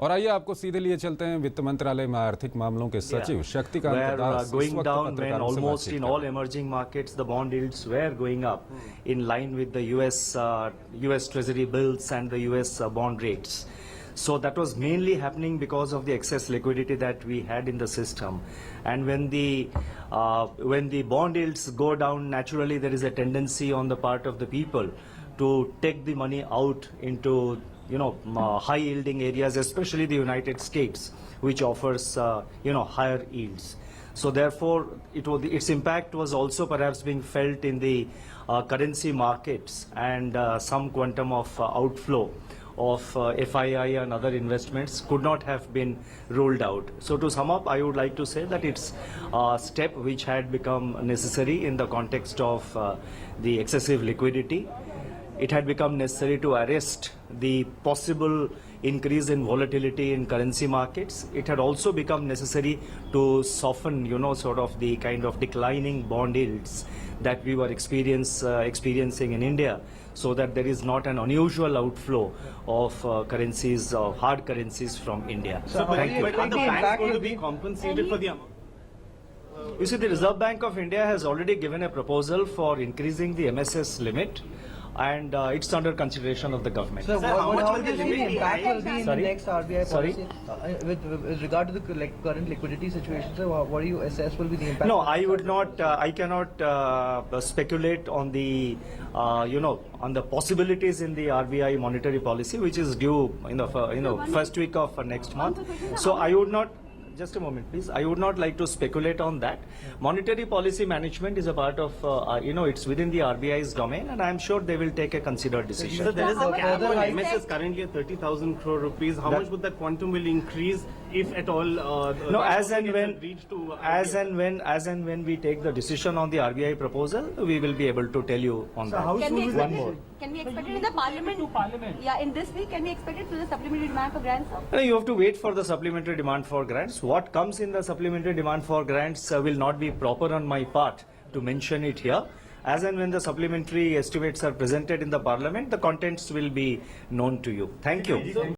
और आइए आपको सीधे लिए चलते हैं वित्त मंत्रालय में आर्थिक मामलों के सचिव Shaktikanta Das going down when almost in all emerging markets the bond yields were going up in line with the US Treasury bills and the US bond rates. So that was mainly happening because of the excess liquidity that we had in the system. And when the bond yields go down, naturally there is a tendency on the part of the people to take the money out into high yielding areas, especially the United States, which offers higher yields. So therefore, its impact was also perhaps being felt in the currency markets, and some quantum of outflow of FII and other investments could not have been ruled out. So to sum up, I would like to say that it's a step which had become necessary in the context of the excessive liquidity. It had become necessary to arrest the possible increase in volatility in currency markets. It had also become necessary to soften, sort of the kind of declining bond yields that we were experiencing in India, so that there is not an unusual outflow of currencies, hard currencies from India. So, thank you. But are the banks going to be compensated for the amount? You see, the Reserve Bank of India has already given a proposal for increasing the MSS limit, and it's under consideration of the government. So, how much will the impact will be in the next RBI Sorry? policy with regard to the current liquidity situation? So, what do you assess will be the impact? No, I would not. I cannot speculate on the, on the possibilities in the RBI monetary policy, which is due in the first week of next month. So I would not. Just a moment, please. I would not like to speculate on that. Monetary policy management is a part of, it's within the RBI's domain, and I am sure they will take a considered decision. So there is a cap further on MSS currently at 30,000 crore rupees. How much would that quantum will increase if at all? No, as and when we take the decision on the RBI proposal, we will be able to tell you on that. One more. Can we expect it in the parliament? Yeah, in this week, can we expect it to the supplementary demand for grants? No, you have to wait for the supplementary demand for grants. What comes in the supplementary demand for grants will not be proper on my part to mention it here. As and when the supplementary estimates are presented in the parliament, the contents will be known to you. Thank you.